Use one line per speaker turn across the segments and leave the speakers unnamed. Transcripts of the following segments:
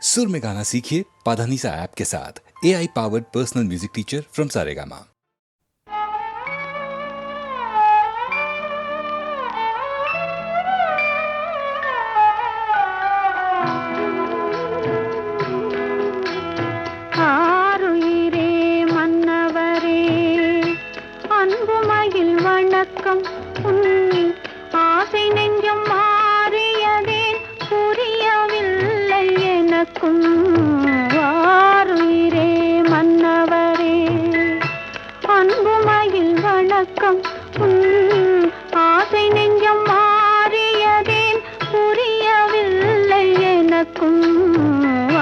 सुर में गाना सीखिए पाधानीसा ऐप के साथ। AI powered personal music teacher from Saregama.
வணக்கம் ஆசை நெஞ்சம் மாறியதே புரியவில்லை எனக்கும். ஆருயிரே மன்னவரே அன்புமயில் வணக்கம் ஆசை நெஞ்சம் மாறியதே புரியவில்லை எனக்கும்.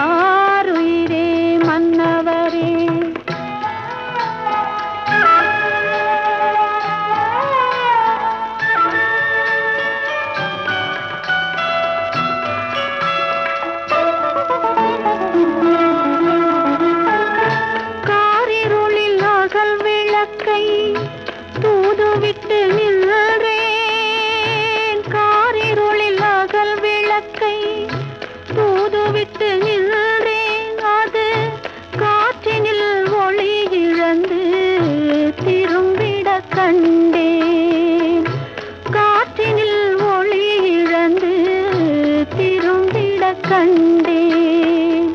ஆருயிரே மன்னவரே தூதுவிட்டு நின்றேன். காரிருளில் அகல் விளக்கை தூதுவிட்டு நின்றேன். அது காற்றினில் ஒளி இழந்து திரும்பிட கண்டேன். காற்றினில் ஒளி இழந்து திரும்பிட கண்டேன்.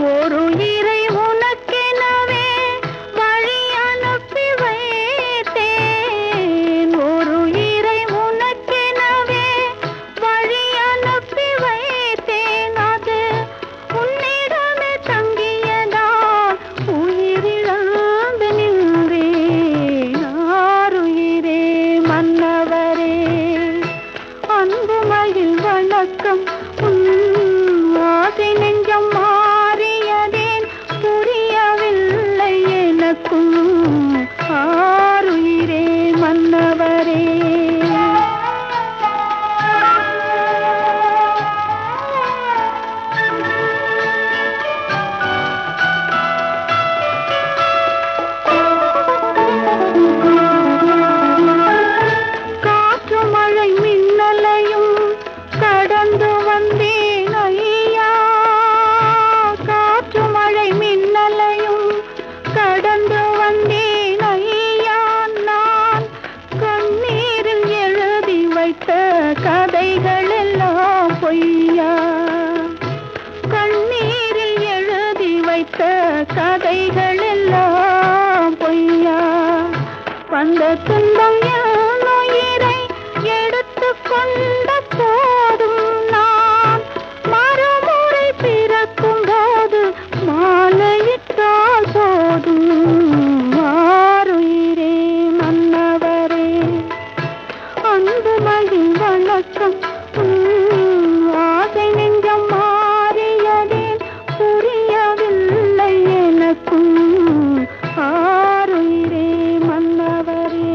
ஒரு இறை உனக்கெனவே வழி அனுப்பி வைத்தேன். ஒரு இறை உனக்கெனவே வழி அனுப்பி வைத்தேன். அது உன்னிடமே தங்கியதால் உயிரிழந்து நின்றேன். ஆருயிரே மன்னவரே அன்புமயில் வணக்கம் ஆசை நெஞ்சம் மாறியதேன் புரியவில்லை எனக்கும். ஆருயிரே மன்னவரே காற்று மழை மின்னலையும் கடந்து வந்தேன் ஐயா. காற்று மழை மின்னலையும் கடந்து வந்தேன் ஐயா. நான் கண்ணீரில் எழுதி வைத்த கதைகள் எல்லாம் பொய்யா. கண்ணீரில் எழுதி வைத்த கதைகள் எல்லாம் பொய்யா. வந்த துன்பம் என் உயிரை எடுத்துக் கொண்ட போதும் நான் மறுமுறை பிறக்கும் போது மாலையிட்டால் போதும். ஆருயிரே மன்னவரே அன்புமயில் வணக்கம் ஆசை நெஞ்சம் மாறியதே புரியவில்லை எனக்கும். ஆருயிரே மன்னவரே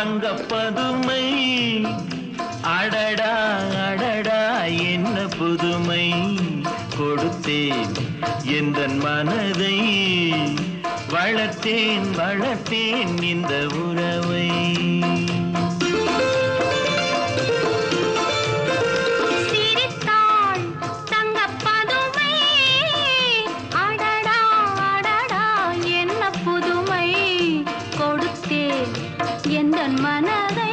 தங்கப்பதுமை அடடா அடடா என்ன புதுமை கொடுத்தேன் எந்தன் மனதை வளர்த்தேன் வளர்த்தேன் இந்த உறவை
சிரித்தாள் தங்கப்பதுமை அடடா அடடா என்ன புதுமை கொடுத்தேன் எந்தன் மனதை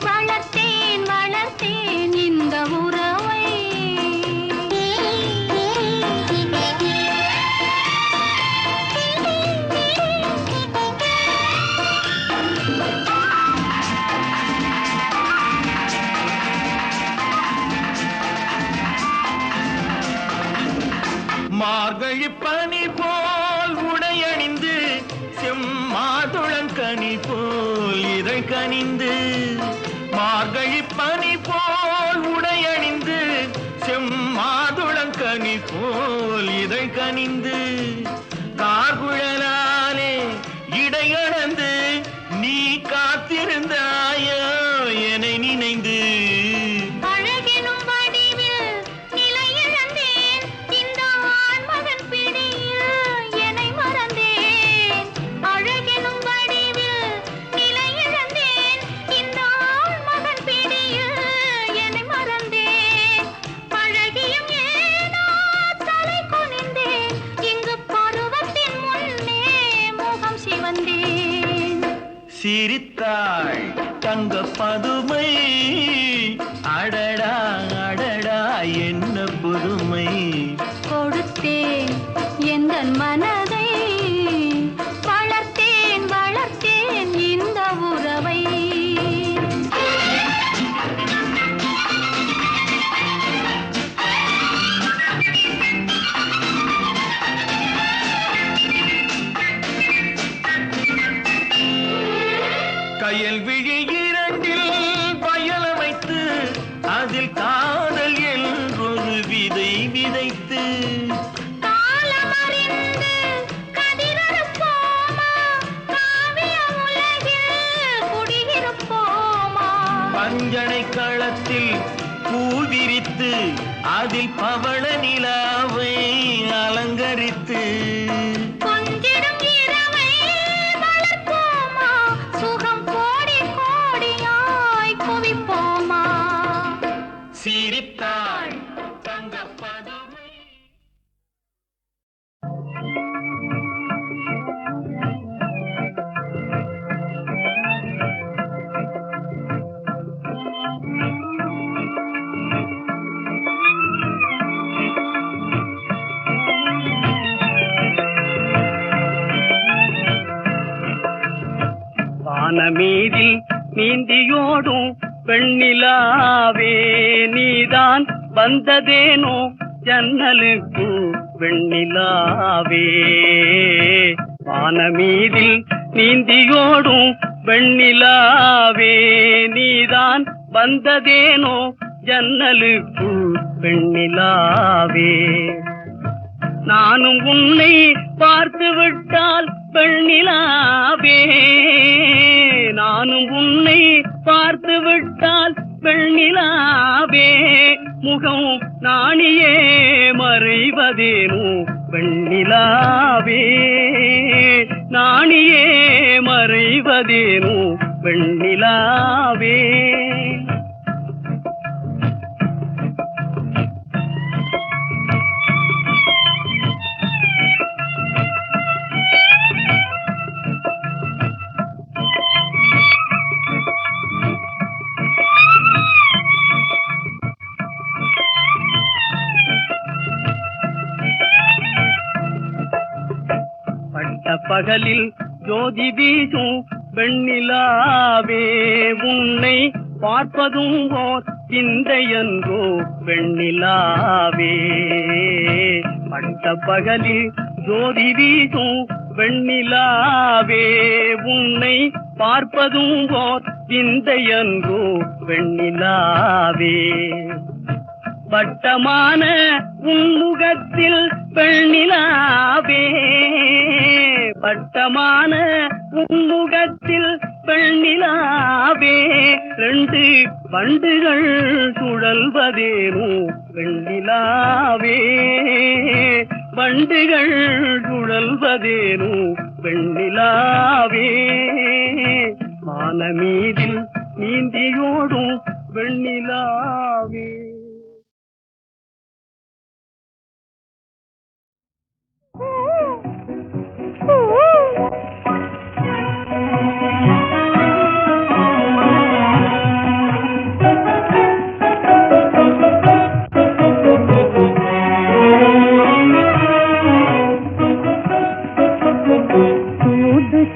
வளர்த்தேன் வளர்த்தேன் இந்த உறவை
மார்கழி பனி போல் உடையணிந்து செம்மாதுளங்கனி போல் இதை கனிந்து மார்கழி பனி போல் உடையணிந்து செம்மாதுளங்கனி போல் இதை கனிந்து கார்குழலாலே இடையளந்து நீ காத்திருந்தாயோ என்னை நினைந்து
அழகெனும் வடிவில் நிலை இழந்தேன் இந்த ஆண்மகன் பிடியில் என்னை மறந்தேன் அழகெனும் வடிவில் நிலை இழந்தேன் இந்த ஆண்மகன் பிடியில் என்னை மறந்தேன் பழகியும் ஏனோ தலை குனிந்தேன் இங்கு பருவத்தின் முன்னே முகம் சிவந்தேன்
சிரித்தாள் தங்க பதுமை அடடா அடடா என்ன புதுமை
கொடுத்தேன் எந்தன் மனதை வளர்த்தேன் வளர்த்தேன் இந்த உறவை
கயல் விழி இரண்டில் பயலமைத்து அதில் காதல் என்றொரு விதை விதைத்து
காலமறிந்து கதிரறுப்போமா காவிய உலகில் குடியிருப்போமா
பஞ்சனை களத்தில் பூ விரித்து அதில் பவள நிலாவை அலங்கரித்து
கொஞ்சிடும் இரவை வளர்ப்போமா சுகம் கோடி கோடியாய் குவிப்போமா
சிரித்தாள் தங்க பதுமை
வானமீதில் நீந்தியோடும் வெண்ணிலாவே நீதான் வந்ததேனோ ஜன்னலுக்கு வெண்ணிலாவே வானமீதில் நீந்தியோடும் வெண்ணிலாவே நீதான் வந்ததேனோ ஜன்னலுக்கு வெண்ணிலாவே நானும் உன்னை பார்த்து விட்டால் வெண்ணிலாவே நானும் உன்னை பார்த்து விட்டால் வெண்ணிலாவே முகம் நாணியே மறைவதேனோ வெண்ணிலாவே நாணியே மறைவதேனோ வெண்ணிலாவே பகலில் ஜோதி வீசும் வெண்ணிலாவே உன்னை பார்ப்பதும் ஓர் சிந்தையன்றோ வெண்ணிலாவே பட்ட பகலில் ஜோதி வீசும் வெண்ணிலாவே உன்னை பார்ப்பதும் ஓர் சிந்தையன்றோ வெண்ணிலாவே வட்டமான உன்முகத்தில் வெண்ணிலாவே வட்டமான உன்முகத்தில் வெண்ணிலாவே ரெண்டு வண்டுகள் சுழல்வதேனோ வெண்ணிலாவே வண்டுகள் சுழல்வதேனோ வெண்ணிலாவே மானமீதில் நீந்தியோடும் வெண்ணிலாவே.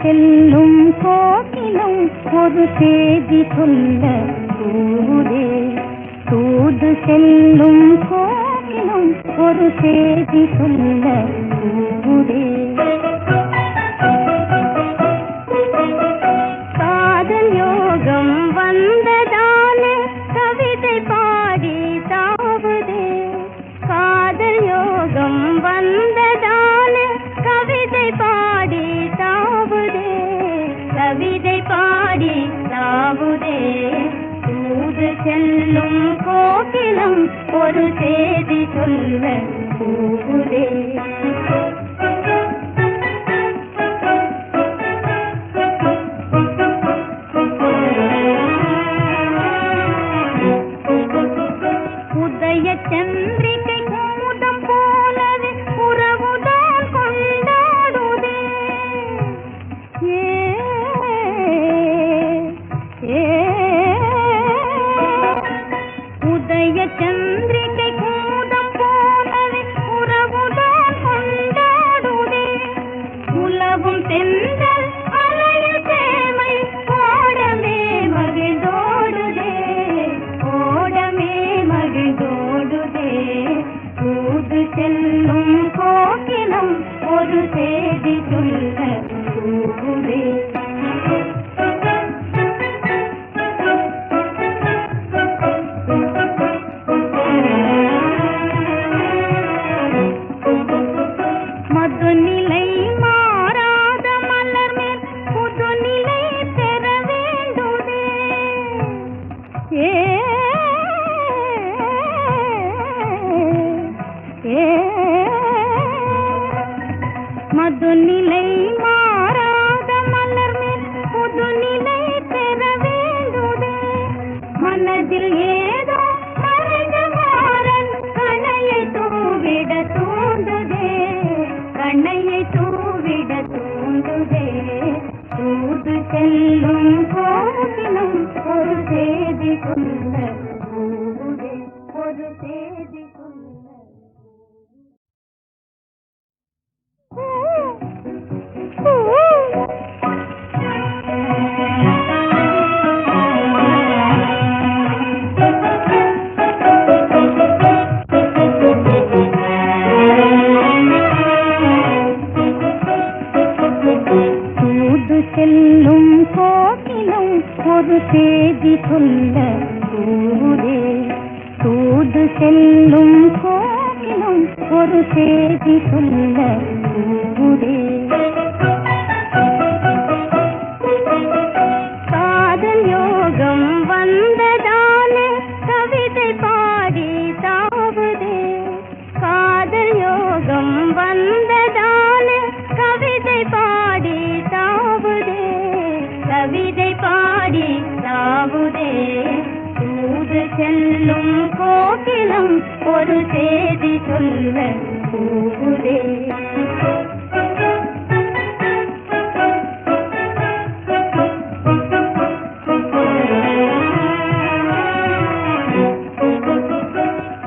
செல்லும் கோகிலும் ஒரு செய்தி சொல்ல தூதே தூது செல்லும் கோகிலும் ஒரு செய்தி சொல்ல தூதே காதல் யோகம் வந்ததாலே கவிதை பாடி தாவுதே காதல் யோகம் வந்ததாலே கவிதை பாடி தாவுதே கவிதை பாடி தாவுதே தூது செல்லும் கோகிலம் ஒரு செய்தி சொல்ல கூவுதே உதய சந்திரிகை கூதம் போலவே உறவுதான் கொண்டாடுதே உதய சந்திரிகை கூதம் போலவே உறவுதான் கொண்டாடுதே உலவும் தென்றல் அலையில் சேமை ஓடமே மகிழ்ந்தோடுதே ஓடமே மகிழ்ந்தோடுதே தூது செல்லும் கோகிலம் ஒரு செய்தி சொல்ல கூவுதே மதுநிலை மாறாத மலர் மேல் புதுநிலை பெற வேண்டுதே மதுநிலை மாறாத மலர் மேல் புதுநிலை பெற வேண்டுதே மனதில் ஏதோ மறைந்த மாறன் கணையை தூவிட தூண்டுதே கண்ணையை தூவிட தூண்டுதே தூது செல்லும் கோகிலம் ஒரு செய்தி சொல்ல கூவுதே ஒரு செய்தி சொல்ல தூது செல்லும் கோகிலம் ஒரு செய்தி சொல்ல கூவுதே தூது செல்லும் கோகிலம் ஒரு செய்தி சொல்ல கூவுதே காதல் யோகம் வந்ததாலே கவிதை பாடி தாவுதே காதல் யோகம் வந்ததாலே கவிதை பாடி தாவுதே கவிதை பாடி தாவுதே தூது செல்லும் கோகிலம் ஒரு செய்தி சொல்ல கூவுதே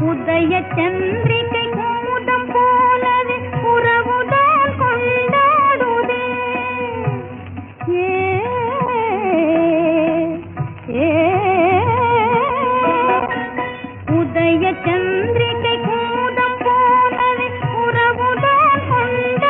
உதய சந்திரிகை கூதம் போலவே உறவுதான் கொண்டாடுதே உதய சந்திரிகை கூதம் போலவே உறவுதான் கொண்டாடுதே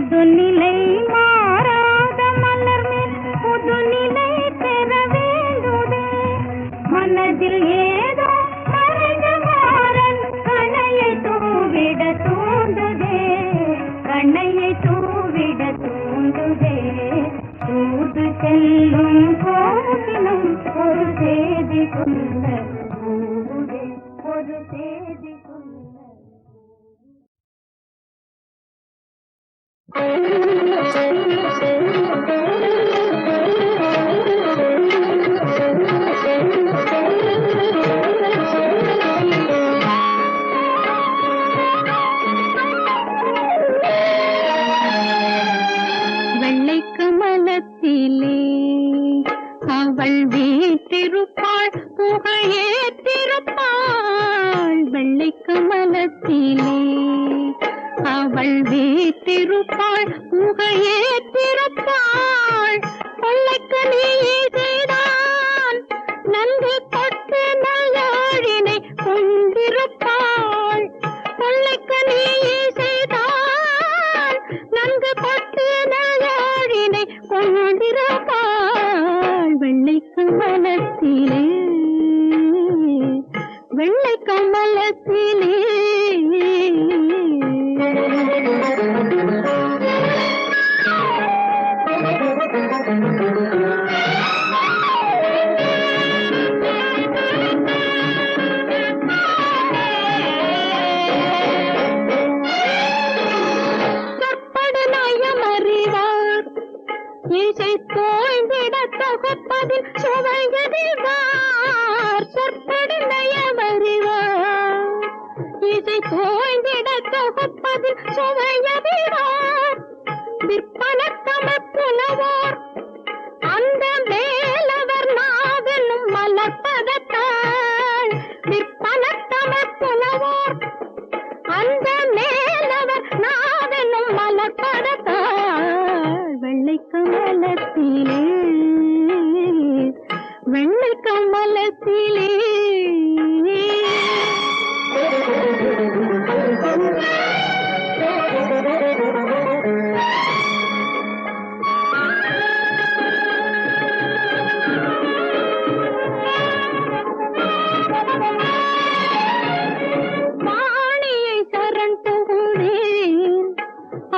மதுநிலை மாறாத மலர் மேல் புதுநிலை பெற வேண்டுதே மனதில் ஏதோ மறைந்த மாறன் கணையை தூவிட தூண்டுதே கண்ணையை தூவிட தூண்டுதே தூது செல்லும் போதிலும் ஒரு செய்தி கொள்ள தூவுதே ஒரு செய்தி கொள்ள வெள்ளை கமலத்திலே அவள் வீற்றிருப்பாள் புகையேற்றிருப்பாள் வெள்ளை கமலத்திலே அவள் வீற்றிருப்பாள் புகையேற்றிருப்பாள் கொள்ளைக்கு நீ செய்தான் நன்கு கொட்டு நல்லாழினை கொண்டிருப்பாள் கொள்ளைக்கு நீ செய்தான் நன்கு கொட்டு நல்லாழினை கொண்டிருப்பாள் வெள்ளை கமலத்திலே வெள்ளை கமலத்திலே சொற்படு நயமறிவார் இசை தோய்ந்திட தொகுப்பதில் சுவையறிவார் சொற்படு நயமறிவார் இசை தோய்ந்திட தொகுப்பதில் சுவையறிவார் விற்பனத்தம புலவோர் அந்த மேலவர் நாவெனும் மலர்பதத்தாள் விற்பனத்தம புலவோர் அந்த மேலவர் நாவெனும் மலர்பதத்தாள் வெள்ளை கமலத்திலே வெள்ளை கமலத்திலே வாணியை சரண் புகுந்தேன்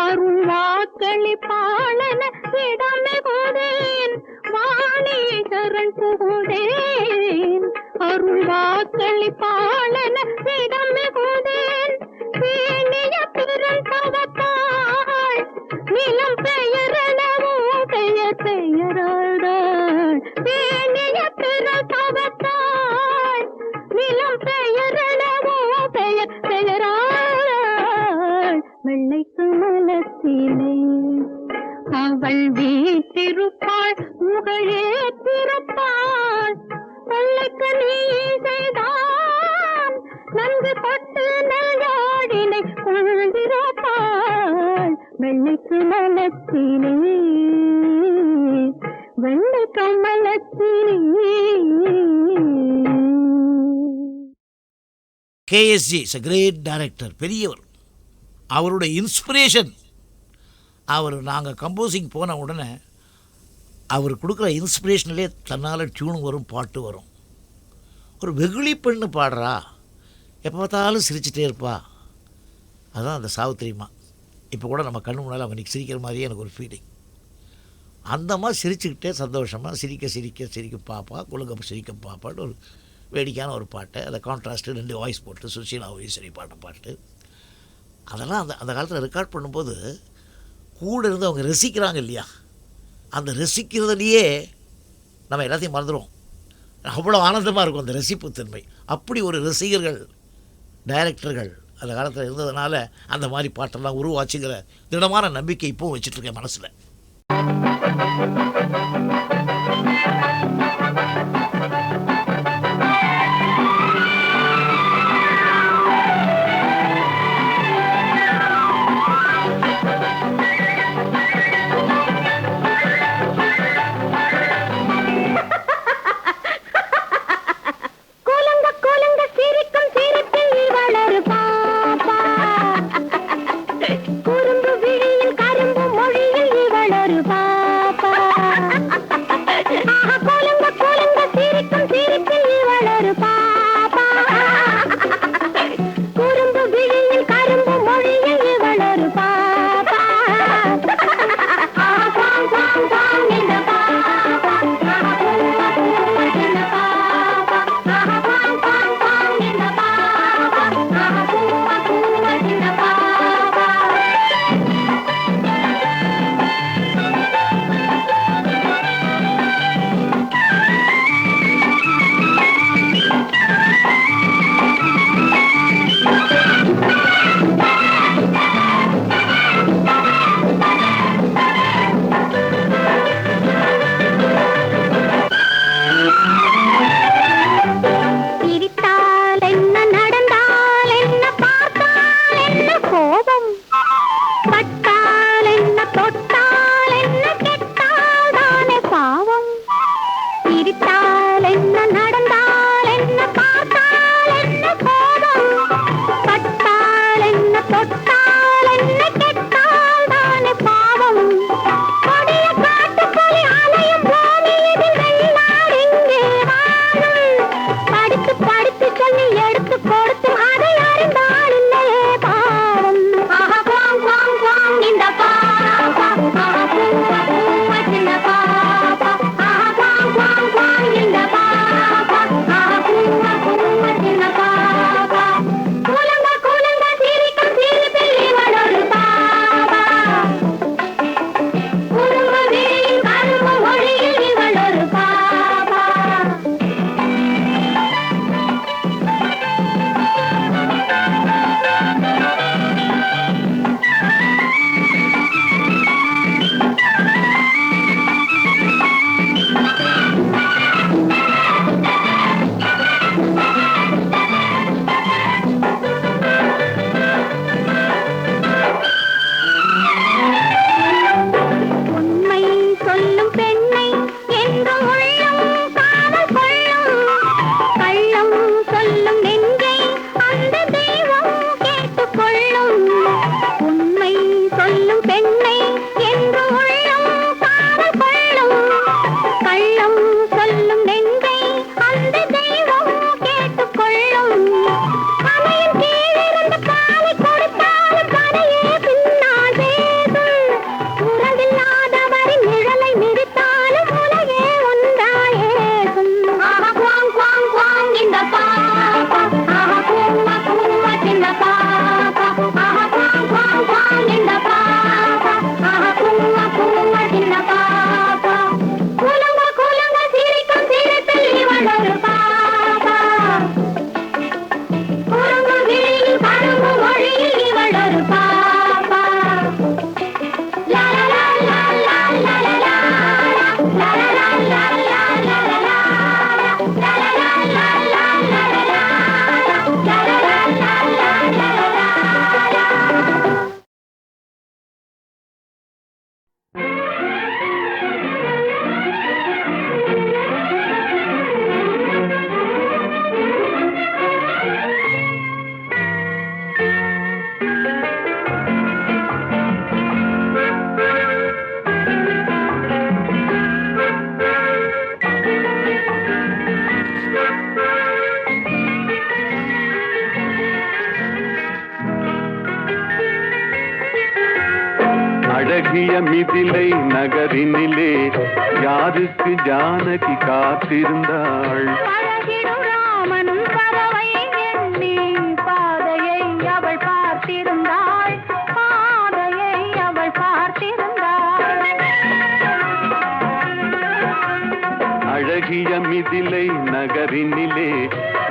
அருள் வாக்களி பாலன இடமிகுதேன் வாணியை சரண் புகுந்தேன் அருள் வாக்களி பாலன இடமிகுதேன் பேணிய பெரும் பவத்தாள் நிலம் பெயரெனவும் பெயர் பெயராள் பேணிய பெரும் பவத்தாள் நிலம் பெயரெனவும் பெயர் பெயராள் வெள்ளை கமலத்திலே அவள் வீற்றிருப்பாள் முகையேற்றிருப்பாள் வெள்ளைக்கு நீ செய்தான் நன்கு பட்டு நல்லாடினை கொண்டிருப்பாள் வெள்ளை கமலத்திலே வெள்ளை கமலத்திலே
KSG is a great director, பெரியவர். அவருடைய இன்ஸ்பிரேஷன், அவர் நாங்கள் கம்போசிங் போன உடனே அவர் கொடுக்குற இன்ஸ்பிரேஷன்லேயே தன்னால் டியூன் வரும், பாட்டு வரும். ஒரு வெகுளி பெண்ணு பாடுறா, எப்போ பார்த்தாலும் சிரிச்சிட்டே இருப்பா, அதுதான் அந்த சாவித்திரிமா. இப்போ கூட நம்ம கண்ணு முன்னால் அவங்க இன்றைக்கி சிரிக்கிற மாதிரியே எனக்கு ஒரு ஃபீலிங். அந்த மாதிரி சிரிச்சுக்கிட்டே சந்தோஷமாக சிரிக்க சிரிக்க சிரிக்க பாப்பா குலுங்க சிரிக்க பாப்பான்னு ஒரு வேடிக்கையான ஒரு பாட்டு. அதை கான்ட்ராஸ்ட்டு 2 வாய்ஸ் போட்டு சுஷீலா ஈஸ்வரி பாட்ட பாட்டு. அதெல்லாம் அந்த காலத்தில் ரெக்கார்ட் பண்ணும்போது கூட இருந்து அவங்க ரசிக்கிறாங்க இல்லையா, அந்த ரசிக்கிறதுலையே நம்ம எல்லாத்தையும் மறந்துடுவோம். அவ்வளோ ஆனந்தமாக இருக்கும் அந்த ரசிப்புத்தன்மை. அப்படி ஒரு ரசிகர்கள் டைரக்டர்கள் அந்த காலத்தில் இருந்ததுனால அந்த மாதிரி பாட்டெல்லாம் உருவாச்சுங்கிற திடமான நம்பிக்கை இப்போவும் வச்சுட்ருக்கேன் மனசில்.
குறும்பு விழியில் கரும்பு
அழகிய மிதிலை நகரினிலே யாருக்கு ஜானகி காத்திருந்தாள்
பழகிடும் ராமனும் பறவை எண்ணி பாதையை அவள் பார்த்திருந்தாள் பாதையை அவள் பார்த்திருந்தாள்
அழகிய மிதிலை நகரினிலே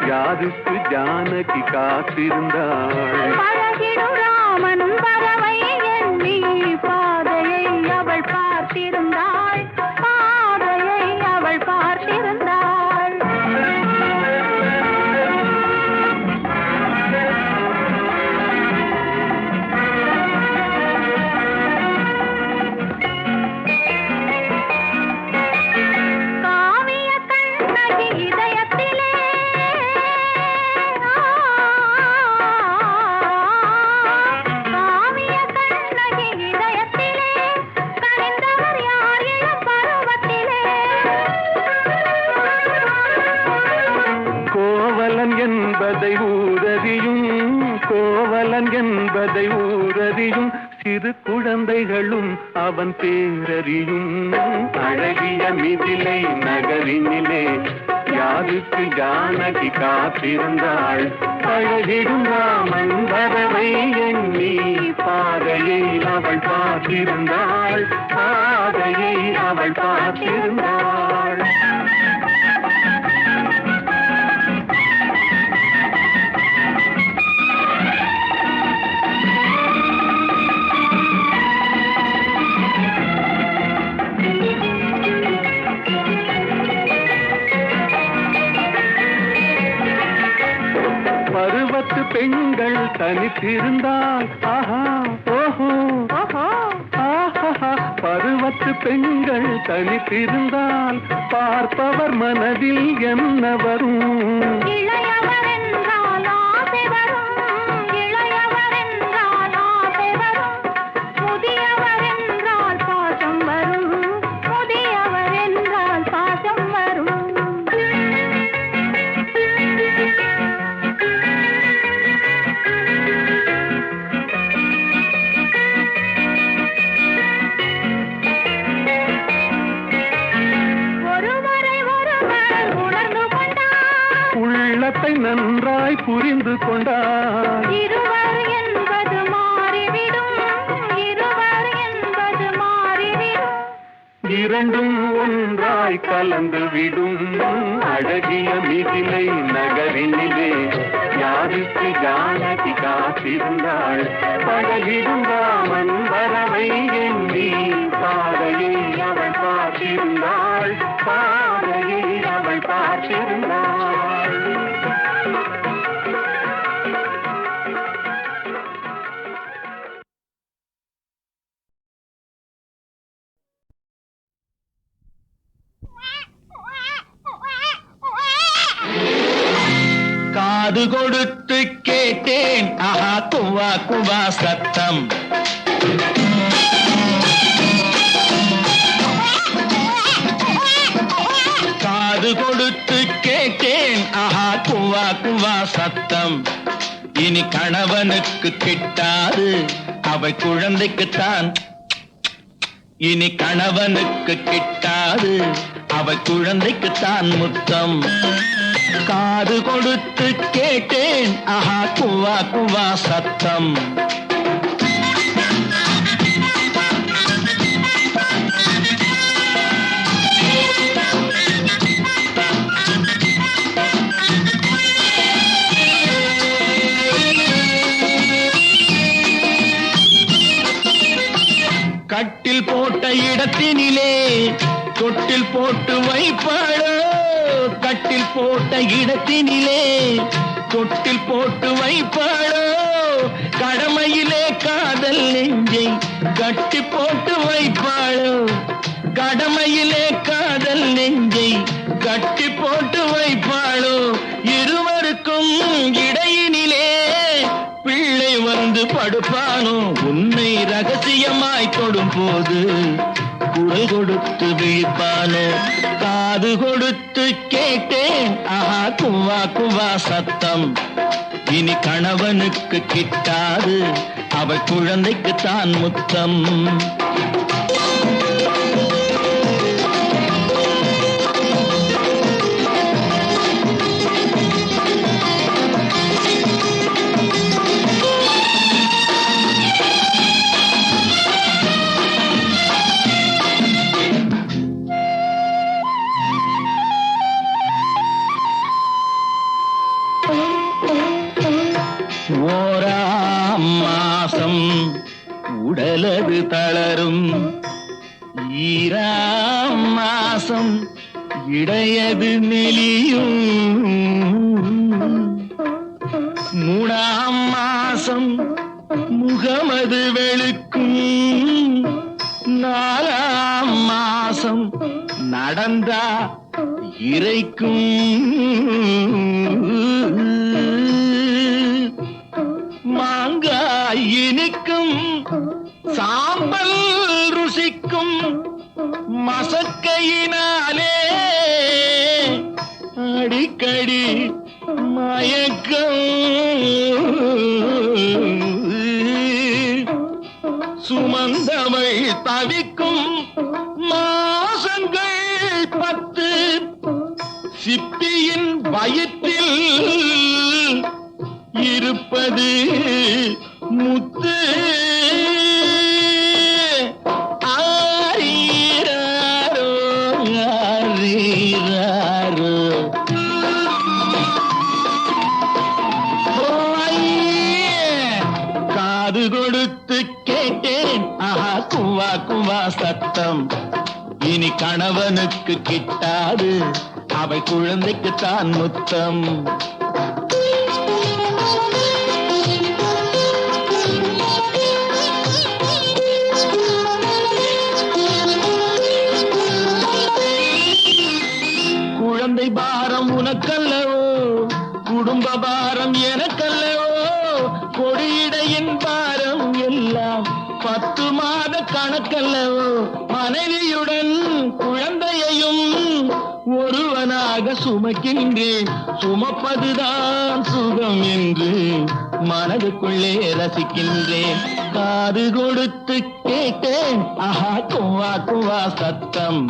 யாருக்கு ஜானகி காத்திருந்தாள்
பழகிடும் ராமனும் பறவை எண்ணி பாதையை அவள் பார்த்திருந்தாள் பாதையை அவள் பார்த்திருந்தாள் காவிய கண்ணகி இதயத்திலே காவிய கண்ணகி இதயத்திலே கனிந்தவர் யார் இளம் பருவத்திலே
கோவலன் என்பதை ஊரறியும் கோவலன் என்பதை ஊரறியும் சிறு குழந்தைகளும் அவன் பேரறியும் அழகிய மிதிலை நகரினிலே யாருக்கு ஜானகி காத்திருந்தாள் பழகிடும் ராமன் வரவை எண்ணி பாதையை அவள் பார்த்திருந்தாள் பாதையை அவள் பார்த்திருந்தாள் பருவத்து பெண்கள் தனித்திருந்தால் ஆஹா ஓஹோ ஆஹா பருவத்து பெண்கள் தனித்திருந்தால் பார்ப்பவர் மனதில் என்ன வரும்
இளையவர் என்றால் ஆசை வரும் இளையவர் என்றால் ஆசை வரும் முதியவர் என்றால் பாசம் வரும் முதியவர் என்றால் பாசம் வரும் ஒருவரை ஒருவர் உணர்ந்து கொண்டார்
உள்ளத்தை நன்றாய் புரிந்து கொண்டார்
இருவர் என்பது மாறிவிடும் இருவர் என்பது மாறிவிடும்
இரண்டும் ஒன்றாய் கலந்து விடும் அழகிய மிதிலை நகரினிலே யாருக்கு ஜானகி காத்திருந்தாள் பழகிடும் ராமன் வரவை எண்ணி பாதையை அவள் பார்த்திருந்தாள் பாதையை அவள் பார்த்திருந்தாள்
காது கொடுத்து கேட்டேன் ஆஹா குவா குவா சத்தம் காது கொடுத்து கேட்டேன் ஆஹா குவா குவா சத்தம் இனி கணவனுக்கு கிட்டாது அவை குழந்தைக்குத்தான் இனி கணவனுக்கு கிட்டாது அவை குழந்தைக்குத்தான் முத்தம் காது கொடுத்து கேட்டேன் ஆஹா குவா குவா சத்தம் கட்டில் போட்ட இடத்தினிலே தொட்டில் போட்டு வைப்பாளோ கட்டில் போட்ட இடத்தினிலே தொட்டில் போட்டு வைப்பாளோ கடமையிலே காதல் நெஞ்சை கட்டி போட்டு வைப்பாளோ கடமையிலே காதல் நெஞ்சை கட்டி போட்டு வைப்பாளோ இருவருக்கும் இடையினிலே பிள்ளை வந்து படுப்பானோ உன்னை ரகசியமாய் தொடும் போது குரல் கொடுத்து விழிப்பானோ காது கொடுத்து கேட்டேன் ஆஹா குவா குவா சத்தம் இனி கணவனுக்கு கிட்டாது அவள் குழந்தைக்கு தான் முத்தம். மாசம் உடலது தளரும், ஈராம் மாசம் இடையது மெலியும், மூணாம் மாசம் முகமது வெளுக்கும், நாலாம் மாசம் நடந்தா இறைக்கும், மாங்காய் இனிக்கும், சாம்பல் ருசிக்கும், மசக்கையினாலே அடிக்கடி மயக்கம், சுமந்தவள் தவிக்கும் மாசங்கள் 10, சிப்பியின் வயிற்றில் இருப்பது முத்து. ஆரீராரோ ஆரீராரோ. காது கொடுத்து கேட்டேன் ஆஹா குவா குவா சத்தம். இனி கணவனுக்கு கிட்டாது அவை குழந்தைக்கு தான் முத்தம். குழந்தை பாரம் உனக்கல்லவோ, குடும்ப பாரம் எனக்கல்லவோ, கொடியிடையின் பாரம் எல்லாம் 10 மாத கணக்கல்லவோ, மனைவியுடன் குழந்தையையும் ஒருவனாக சுமக்கின்றேன், சுமப்பதுதான் சுகம் என்று மனதுக்குள்ளே ரசிக்கின்றேன். காது கொடுத்து கேட்டேன் ஆஹா குவா குவா சத்தம்.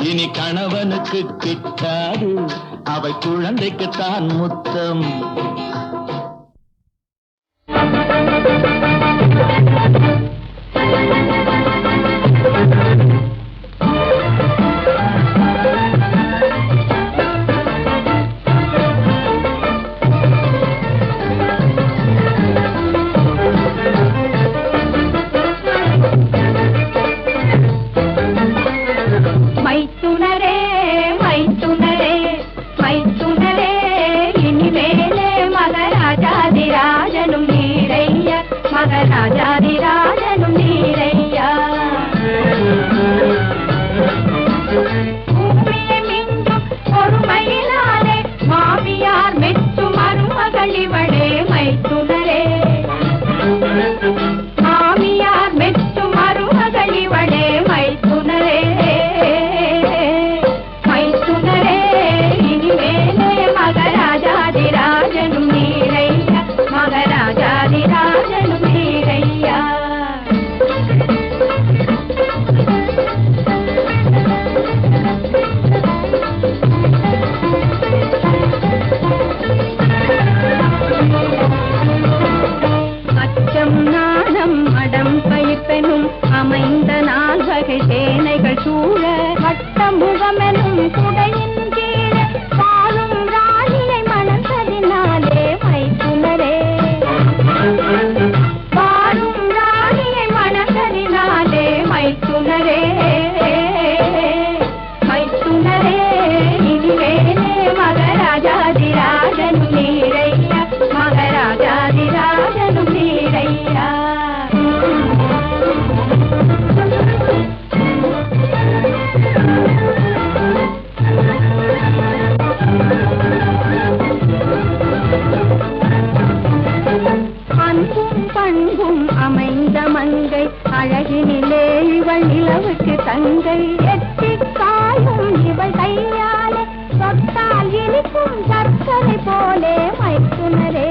இனி கணவனுக்கு கிட்டாது அவை குழந்தைக்கு தான் முத்தம்.
தொட்டால் இனிக்கும் சர்க்கரை போலே மைத்துனரே.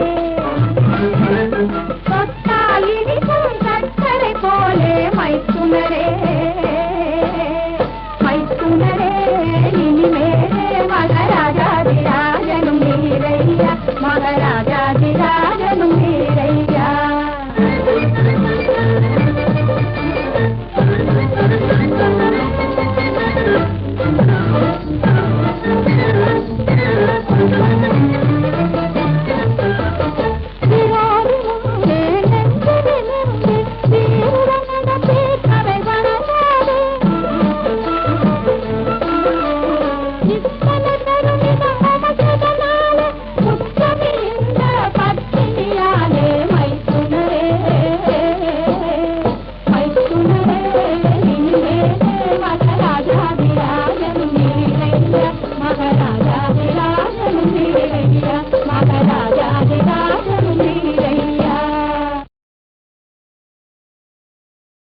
மகாராஜா